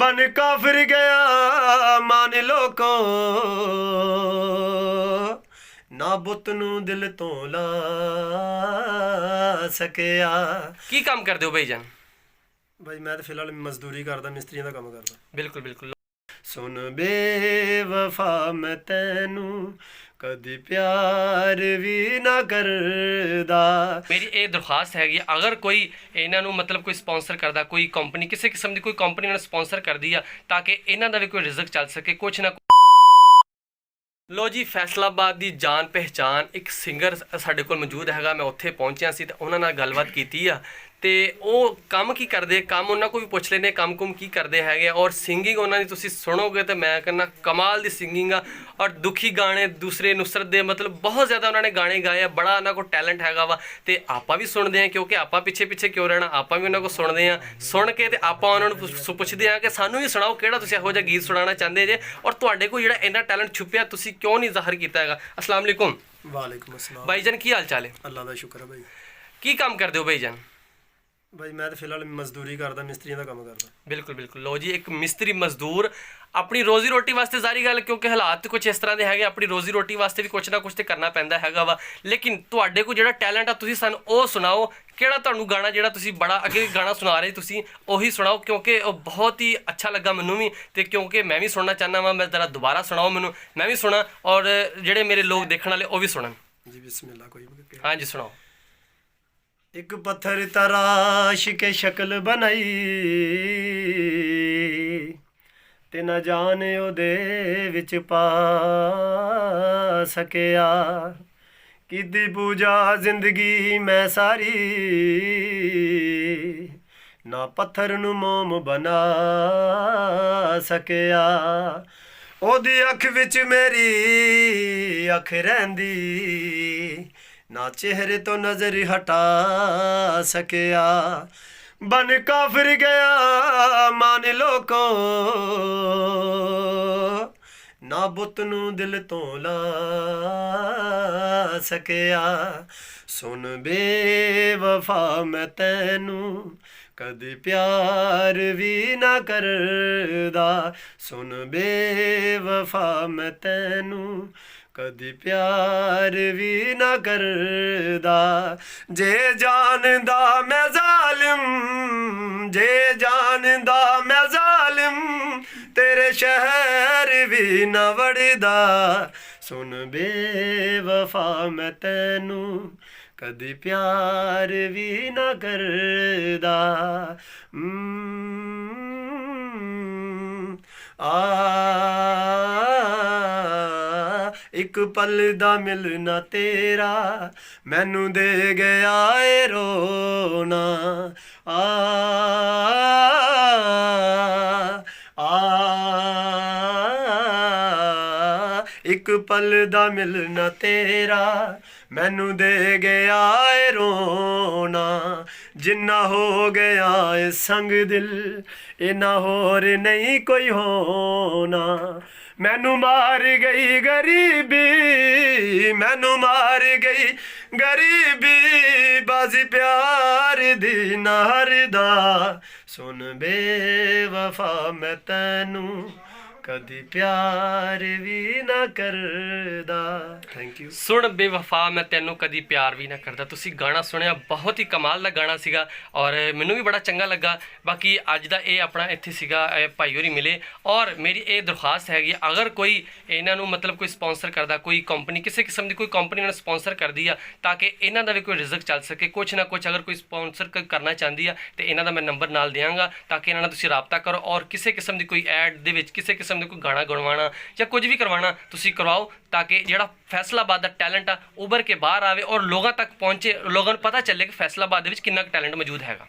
बन काफिर गया मान लो को ना बुत नू दिल तो ला सकिया। की काम करते हो भाई जान? भाई मैं तो फिलहाल मजदूरी करदा, मिस्त्रियों का काम करदा। बिल्कुल बिल्कुल। सुन बेवफा मैं तैनू कदी प्यार भी ना करदा। मेरी ये दरखास्त हैगी, अगर कोई इन्हों मतलब कोई स्पॉन्सर करता, कोई कंपनी किसी किस्म की कोई कंपनी ने स्पॉन्सर कर दी ताकि इन्हों का भी कोई रिजक चल सके कुछ ना। लो जी, फैसलाबाद की जान पहचान एक सिंगर साढ़े को मौजूद हैगा। मैं उत्थे पहुंचा सी तो उन्होंने गलबात की आ तो वो काम की करते, काम उन्होंने को भी पुछ लेने काम कुम की करते हैं। और सिंगिंग उन्होंने तुम सुनोगे तो मैं कहना कमाल की सिंगिंग आ। और दुखी गाने दूसरे नुसरत दे मतलब बहुत ज़्यादा उन्होंने गाने गाए, बड़ा उन्होंने को टैलेंट हैगा वा। तो आप भी सुनते हैं क्योंकि आप पिछे पिछे क्यों रहना, आप भी उन्होंने को सुनते हैं। सुन के तो आप उन्होंने पुछते हैं कि सानू भी सुनाओ कि यहो जिहा गीत सुनाना चाहते जे और तुहाडे कोल जिहड़ा इन्ना टैलेंट छुपिया तुसीं क्यों नहीं ज़ाहिर कीता हैगा। अस्सलाम वालेकुम। वालेकुम अस्सलाम। भाईजान की हाल चाल है? अल्लाह का शुक्र है भाई। की काम करते हो भाईजान? भाई मैं तो फिलहाल मजदूरी करदा, मिस्त्रियों का काम करदा। बिल्कुल बिल्कुल। लो जी, एक मिस्त्री मजदूर अपनी रोजी रोटी वास्ते जारी गल क्योंकि हालात कुछ इस तरह के है, अपनी रोजी रोटी वास्ते भी कुछ ना कुछ तो करना पैंदा हैगा वा। लेकिन तुहाडे कोल जिहड़ा टैलेंट आ तुसीं सानूं ओह सुनाओ, किहड़ा तुहानूं गाना जिहड़ा तुसीं बड़ा अगे गाना सुना रहे तुसीं ओही सुनाओ क्योंकि बहुत ही अच्छा लगा मैनूं भी ते क्योंकि मैं भी सुनना चाहना वा। मैं जरा दोबारा सुनाओ मैनूं, मैं भी सुना और जिहड़े मेरे लोग देखण वाले वो भी सुनन। जी बिस्मिल्लाह। कोई हाँ जी सुनाओ। एक पत्थर तराश के शक्ल बनाई ते न जाने ओदे विच पा सकिया। कीती पूजा जिंदगी मैं सारी ना पत्थर नू मोम बना सकिया। ओदी अख विच मेरी अख रहिंदी ना चेहरे तो नजर हटा सकिया। बन काफिर गया मान लो को ना बुत नू दिल तो ला सकिया। सुन बेवफा मैं तैनू कदी प्यार भी ना करदा। सुन बेवफा मैं तैनू कदी प्यार भी ना करदा। जे जानदा मैं जालिम, जे जानदा मैं जालिम तेरे शहर भी ना वड़दा। सुन बेवफा मैं तैनू कदी प्यार भी ना करदा। एक पल दा मिलना तेरा मैनू दे गया ए रोना। एक पल दा मिलना तेरा मैनू दे गया ए रोना। जिन्ना हो गया ए संग दिल इना होर नहीं कोई होना। मैनू मार गई गरीबी, मैनू मार गई गरीबी बाजी प्यार दी ना हरदा। सुन बेवफा मैं तैनू कदी प्यार भी ना करदा। Thank you. सुन बेवफा मैं तेनों कदी प्यार भी ना करदा। तुसी गाना सुनिया, बहुत ही कमाल का गाना सीगा और मैनू भी बड़ा चंगा लगा। बाकी अज दा ये अपना इत्थे सीगा भाई होरी मिले और मेरी ये दरखास्त हैगी, अगर कोई इन्हों मतलब कोई स्पॉन्सर करता, कोई कंपनी किसी किस्म की कोई कंपनी ने स्पॉन्सर कर दी ताकि इन्हों का भी कोई रिजक चल सके कुछ ना कुछ, अगर कोई स्पॉन्सर करना चाहती है तो इन्हों का मैं नंबर नाल देंगा ताकि इन्होंने तुसी राबता करो और किसी किस्म की कोई ऐड दे विच किसी किस्म का कोई गाना गुणवाना या कुछ भी करवाना तुसी करवाओ ताकि जिहड़ा फैसलाबाद का टैलेंट आ उभर के बाहर आवे और लोगों तक पहुँचे, लोगों को पता चले कि फैसलाबाद कितना टैलेंट मौजूद हैगा।